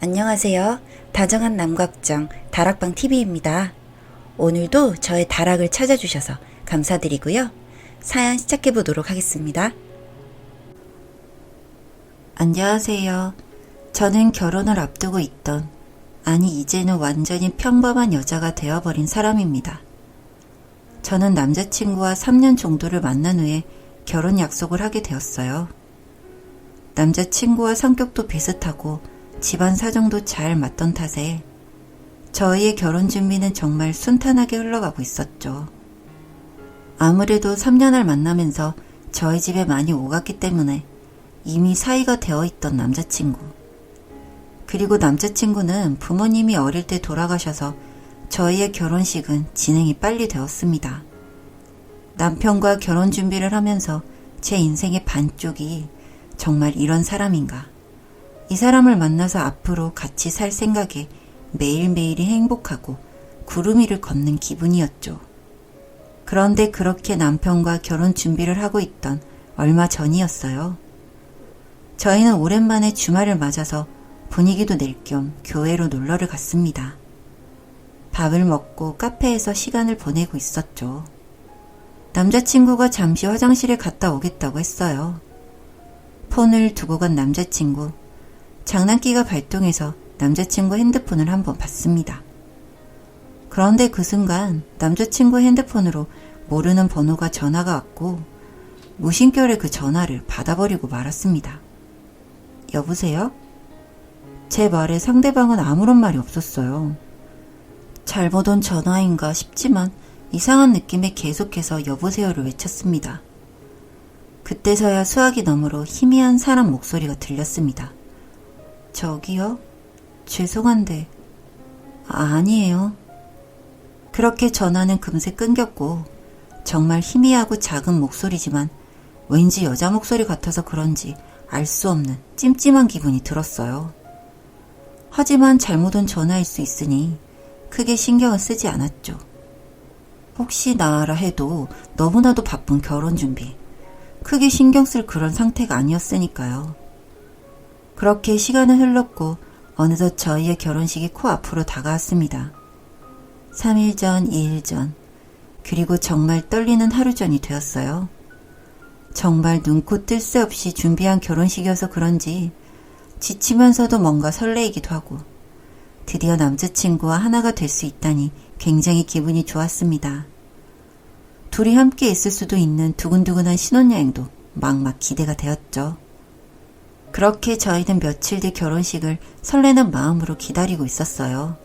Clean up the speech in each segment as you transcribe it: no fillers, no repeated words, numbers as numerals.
안녕하세요. 다정한 남각정 다락방TV입니다. 오늘도 저의 다락을 찾아주셔서 감사드리고요. 사연 시작해보도록 하겠습니다. 안녕하세요. 저는 결혼을 앞두고 있던, 아니 이제는 완전히 평범한 여자가 되어버린 사람입니다. 저는 남자친구와 3년 정도를 만난 후에 결혼 약속을 하게 되었어요. 남자친구와 성격도 비슷하고 집안 사정도 잘 맞던 탓에 저희의 결혼 준비는 정말 순탄하게 흘러가고 있었죠. 아무래도 3년을 만나면서 저희 집에 많이 오갔기 때문에 이미 사이가 되어 있던 남자친구. 그리고 남자친구는 부모님이 어릴 때 돌아가셔서 저희의 결혼식은 진행이 빨리 되었습니다. 남편과 결혼 준비를 하면서 제 인생의 반쪽이 정말 이런 사람인가, 이 사람을 만나서 앞으로 같이 살 생각에 매일매일이 행복하고 구름 위를 걷는 기분이었죠. 그런데 그렇게 남편과 결혼 준비를 하고 있던 얼마 전이었어요. 저희는 오랜만에 주말을 맞아서 분위기도 낼 겸 교회로 놀러를 갔습니다. 밥을 먹고 카페에서 시간을 보내고 있었죠. 남자친구가 잠시 화장실에 갔다 오겠다고 했어요. 폰을 두고 간 남자친구. 장난기가 발동해서 남자친구 핸드폰을 한번 봤습니다. 그런데 그 순간 남자친구 핸드폰으로 모르는 번호가 전화가 왔고 무심결에 그 전화를 받아버리고 말았습니다. 여보세요? 제 말에 상대방은 아무런 말이 없었어요. 잘못 온 전화인가 싶지만 이상한 느낌에 계속해서 여보세요를 외쳤습니다. 그때서야 수화기 너머로 희미한 사람 목소리가 들렸습니다. 저기요? 죄송한데. 아니에요. 그렇게 전화는 금세 끊겼고 정말 희미하고 작은 목소리지만 왠지 여자 목소리 같아서 그런지 알 수 없는 찜찜한 기분이 들었어요. 하지만 잘못 온 전화일 수 있으니 크게 신경을 쓰지 않았죠. 혹시 나라 해도 너무나도 바쁜 결혼 준비, 크게 신경 쓸 그런 상태가 아니었으니까요. 그렇게 시간은 흘렀고 어느덧 저희의 결혼식이 코앞으로 다가왔습니다. 3일 전, 2일 전, 그리고 정말 떨리는 하루 전이 되었어요. 정말 눈코 뜰 새 없이 준비한 결혼식이어서 그런지 지치면서도 뭔가 설레이기도 하고 드디어 남자친구와 하나가 될 수 있다니 굉장히 기분이 좋았습니다. 둘이 함께 있을 수도 있는 두근두근한 신혼여행도 막막 기대가 되었죠. 그렇게 저희는 며칠 뒤 결혼식을 설레는 마음으로 기다리고 있었어요.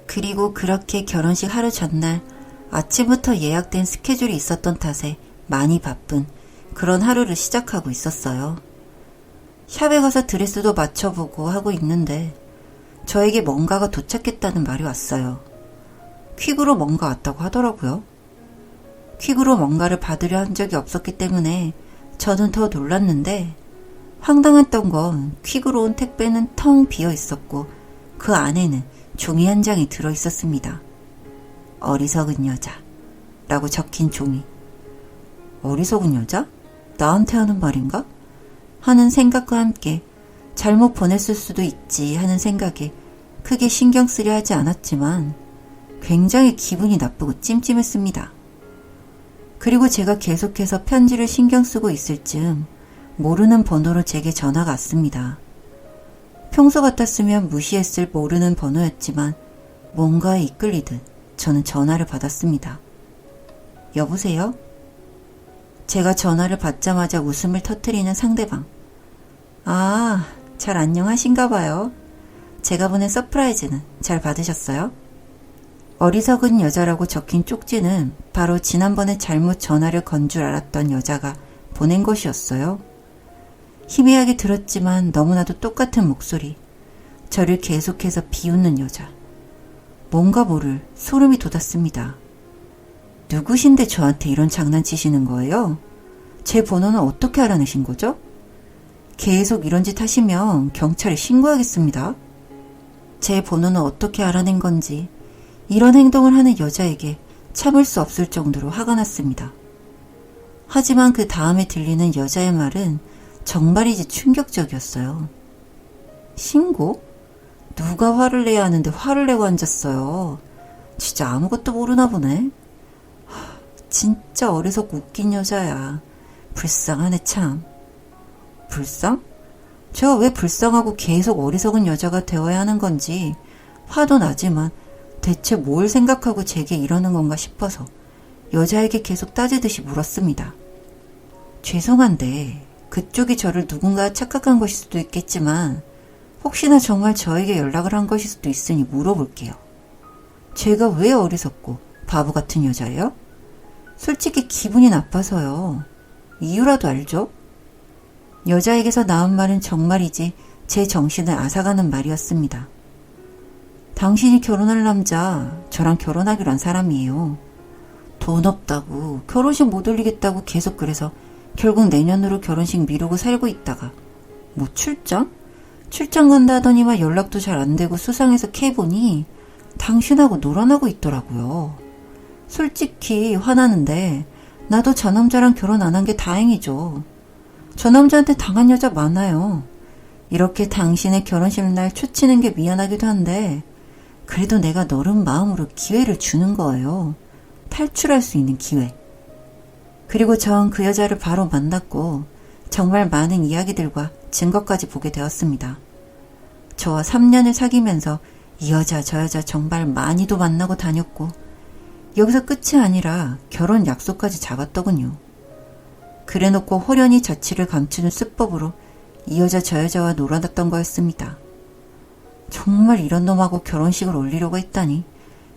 그리고 그렇게 결혼식 하루 전날 아침부터 예약된 스케줄이 있었던 탓에 많이 바쁜 그런 하루를 시작하고 있었어요. 샵에 가서 드레스도 맞춰보고 하고 있는데 저에게 뭔가가 도착했다는 말이 왔어요. 퀵으로 뭔가 왔다고 하더라고요. 퀵으로 뭔가를 받으려 한 적이 없었기 때문에 저는 더 놀랐는데 황당했던 건 퀵으로 온 택배는 텅 비어 있었고 그 안에는 종이 한 장이 들어 있었습니다. 어리석은 여자 라고 적힌 종이. 어리석은 여자? 나한테 하는 말인가? 하는 생각과 함께 잘못 보냈을 수도 있지 하는 생각에 크게 신경 쓰려 하지 않았지만 굉장히 기분이 나쁘고 찜찜했습니다. 그리고 제가 계속해서 편지를 신경 쓰고 있을 즈음 모르는 번호로 제게 전화가 왔습니다. 평소 같았으면 무시했을 모르는 번호였지만 뭔가에 이끌리듯 저는 전화를 받았습니다. 여보세요? 제가 전화를 받자마자 웃음을 터뜨리는 상대방. 아, 잘 안녕하신가 봐요. 제가 보낸 서프라이즈는 잘 받으셨어요? 어리석은 여자라고 적힌 쪽지는 바로 지난번에 잘못 전화를 건 줄 알았던 여자가 보낸 것이었어요. 희미하게 들었지만 너무나도 똑같은 목소리, 저를 계속해서 비웃는 여자. 뭔가 모를 소름이 돋았습니다. 누구신데 저한테 이런 장난치시는 거예요? 제 번호는 어떻게 알아내신 거죠? 계속 이런 짓 하시면 경찰에 신고하겠습니다. 제 번호는 어떻게 알아낸 건지 이런 행동을 하는 여자에게 참을 수 없을 정도로 화가 났습니다. 하지만 그 다음에 들리는 여자의 말은 정말이지 충격적이었어요. 신고? 누가 화를 내야 하는데 화를 내고 앉았어요. 진짜 아무것도 모르나 보네. 진짜 어리석고 웃긴 여자야. 불쌍하네 참. 불쌍? 제가 왜 불쌍하고 계속 어리석은 여자가 되어야 하는 건지 화도 나지만 대체 뭘 생각하고 제게 이러는 건가 싶어서 여자에게 계속 따지듯이 물었습니다. 죄송한데 그쪽이 저를 누군가 착각한 것일 수도 있겠지만 혹시나 정말 저에게 연락을 한 것일 수도 있으니 물어볼게요. 제가 왜 어리석고 바보 같은 여자예요? 솔직히 기분이 나빠서요. 이유라도 알죠? 여자에게서 나온 말은 정말이지 제 정신을 앗아가는 말이었습니다. 당신이 결혼할 남자, 저랑 결혼하기로 한 사람이에요. 돈 없다고, 결혼식 못 올리겠다고 계속 그래서 결국 내년으로 결혼식 미루고 살고 있다가 뭐 출장? 출장 간다 하더니만 연락도 잘 안 되고 수상해서 캐보니 당신하고 놀아나고 있더라고요. 솔직히 화나는데 나도 저 남자랑 결혼 안 한 게 다행이죠. 저 남자한테 당한 여자 많아요. 이렇게 당신의 결혼식 날 초치는 게 미안하기도 한데 그래도 내가 너른 마음으로 기회를 주는 거예요. 탈출할 수 있는 기회. 그리고 전 그 여자를 바로 만났고 정말 많은 이야기들과 증거까지 보게 되었습니다. 저와 3년을 사귀면서 이 여자 저 여자 정말 많이도 만나고 다녔고 여기서 끝이 아니라 결혼 약속까지 잡았더군요. 그래놓고 호련히 자취를 감추는 수법으로 이 여자 저 여자와 놀아났던 거였습니다. 정말 이런 놈하고 결혼식을 올리려고 했다니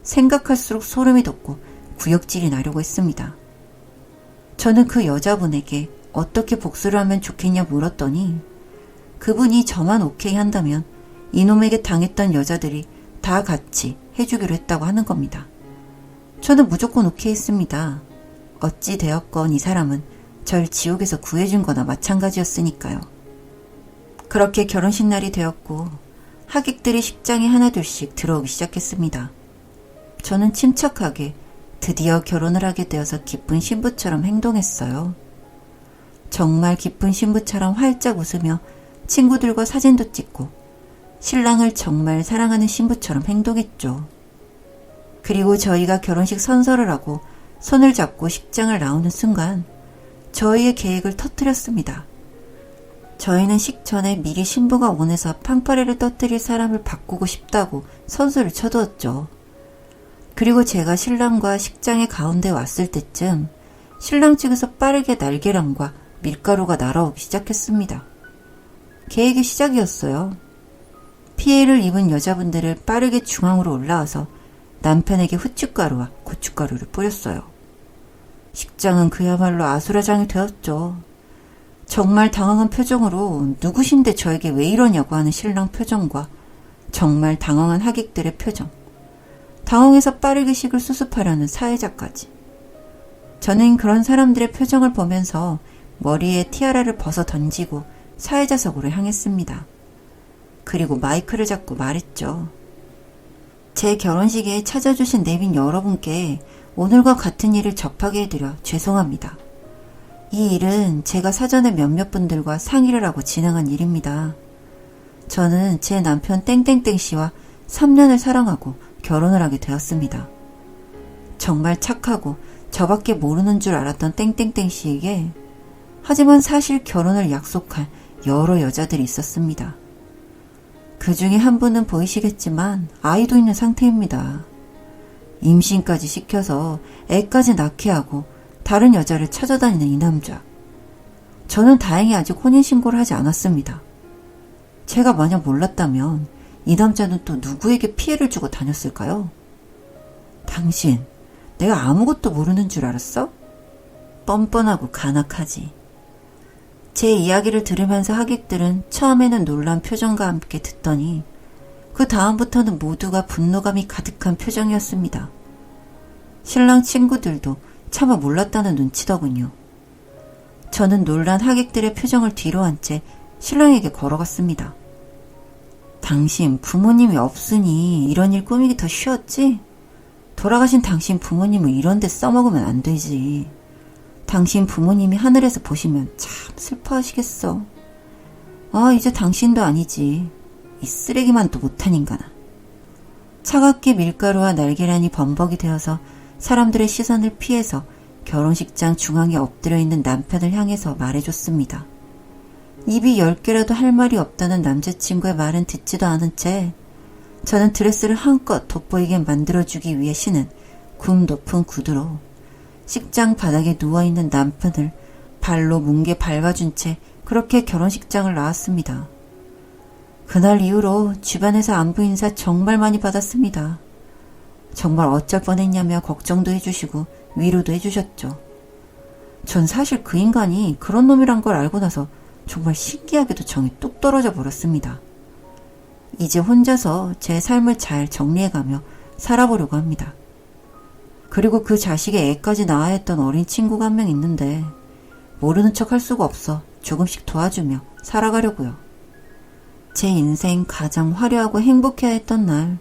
생각할수록 소름이 돋고 구역질이 나려고 했습니다. 저는 그 여자분에게 어떻게 복수를 하면 좋겠냐 물었더니 그분이 저만 오케이 한다면 이놈에게 당했던 여자들이 다 같이 해주기로 했다고 하는 겁니다. 저는 무조건 오케이 했습니다. 어찌 되었건 이 사람은 절 지옥에서 구해준 거나 마찬가지였으니까요. 그렇게 결혼식 날이 되었고 하객들이 식장에 하나둘씩 들어오기 시작했습니다. 저는 침착하게 드디어 결혼을 하게 되어서 기쁜 신부처럼 행동했어요. 정말 기쁜 신부처럼 활짝 웃으며 친구들과 사진도 찍고 신랑을 정말 사랑하는 신부처럼 행동했죠. 그리고 저희가 결혼식 선서를 하고 손을 잡고 식장을 나오는 순간 저희의 계획을 터뜨렸습니다. 저희는 식전에 미리 신부가 원해서 판파레를 터뜨릴 사람을 바꾸고 싶다고 선수를 쳐두었죠. 그리고 제가 신랑과 식장의 가운데 왔을 때쯤 신랑 측에서 빠르게 날계란과 밀가루가 날아오기 시작했습니다. 계획의 시작이었어요. 피해를 입은 여자분들을 빠르게 중앙으로 올라와서 남편에게 후춧가루와 고춧가루를 뿌렸어요. 식장은 그야말로 아수라장이 되었죠. 정말 당황한 표정으로 누구신데 저에게 왜 이러냐고 하는 신랑 표정과 정말 당황한 하객들의 표정, 당황해서 빠르게 식을 수습하려는 사회자까지. 저는 그런 사람들의 표정을 보면서 머리에 티아라를 벗어 던지고 사회자석으로 향했습니다. 그리고 마이크를 잡고 말했죠. 제 결혼식에 찾아주신 내빈 여러분께 오늘과 같은 일을 접하게 해드려 죄송합니다. 이 일은 제가 사전에 몇몇 분들과 상의를 하고 진행한 일입니다. 저는 제 남편 땡땡땡 씨와 3년을 사랑하고 결혼을 하게 되었습니다. 정말 착하고 저밖에 모르는 줄 알았던 땡땡땡 씨에게 하지만 사실 결혼을 약속한 여러 여자들이 있었습니다. 그 중에 한 분은 보이시겠지만 아이도 있는 상태입니다. 임신까지 시켜서 애까지 낳게 하고 다른 여자를 찾아다니는 이 남자. 저는 다행히 아직 혼인신고를 하지 않았습니다. 제가 만약 몰랐다면 이 남자는 또 누구에게 피해를 주고 다녔을까요? 당신, 내가 아무것도 모르는 줄 알았어? 뻔뻔하고 간악하지. 제 이야기를 들으면서 하객들은 처음에는 놀란 표정과 함께 듣더니 그 다음부터는 모두가 분노감이 가득한 표정이었습니다. 신랑 친구들도 차마 몰랐다는 눈치더군요. 저는 놀란 하객들의 표정을 뒤로 한 채 신랑에게 걸어갔습니다. 당신 부모님이 없으니 이런 일 꾸미기 더 쉬웠지? 돌아가신 당신 부모님을 이런 데 써먹으면 안 되지. 당신 부모님이 하늘에서 보시면 참 슬퍼하시겠어. 이제 당신도 아니지. 이 쓰레기만도 못한 인간아. 차갑게 밀가루와 날계란이 범벅이 되어서 사람들의 시선을 피해서 결혼식장 중앙에 엎드려 있는 남편을 향해서 말해줬습니다. 입이 10개라도 할 말이 없다는 남자친구의 말은 듣지도 않은 채 저는 드레스를 한껏 돋보이게 만들어주기 위해 신은 굽 높은 구두로 식장 바닥에 누워있는 남편을 발로 뭉개 밟아준 채 그렇게 결혼식장을 나왔습니다. 그날 이후로 주변에서 안부 인사 정말 많이 받았습니다. 정말 어쩔 뻔했냐며 걱정도 해주시고 위로도 해주셨죠. 전 사실 그 인간이 그런 놈이란 걸 알고 나서 정말 신기하게도 정이 뚝 떨어져 버렸습니다. 이제 혼자서 제 삶을 잘 정리해가며 살아보려고 합니다. 그리고 그 자식의 애까지 낳아야 했던 어린 친구가 한 명 있는데 모르는 척 할 수가 없어 조금씩 도와주며 살아가려고요. 제 인생 가장 화려하고 행복해야 했던 날,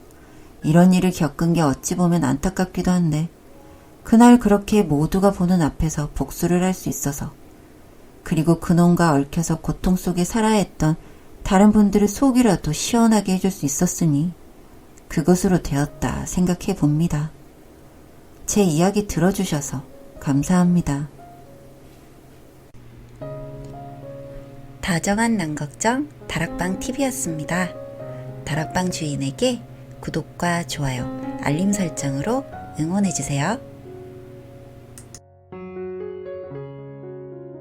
이런 일을 겪은 게 어찌 보면 안타깝기도 한데 그날 그렇게 모두가 보는 앞에서 복수를 할 수 있어서, 그리고 그놈과 얽혀서 고통 속에 살아야 했던 다른 분들의 속이라도 시원하게 해줄 수 있었으니 그것으로 되었다 생각해 봅니다. 제 이야기 들어주셔서 감사합니다. 다정한 남걱정 다락방 TV였습니다. 다락방 주인에게 구독과 좋아요, 알림 설정으로 응원해주세요.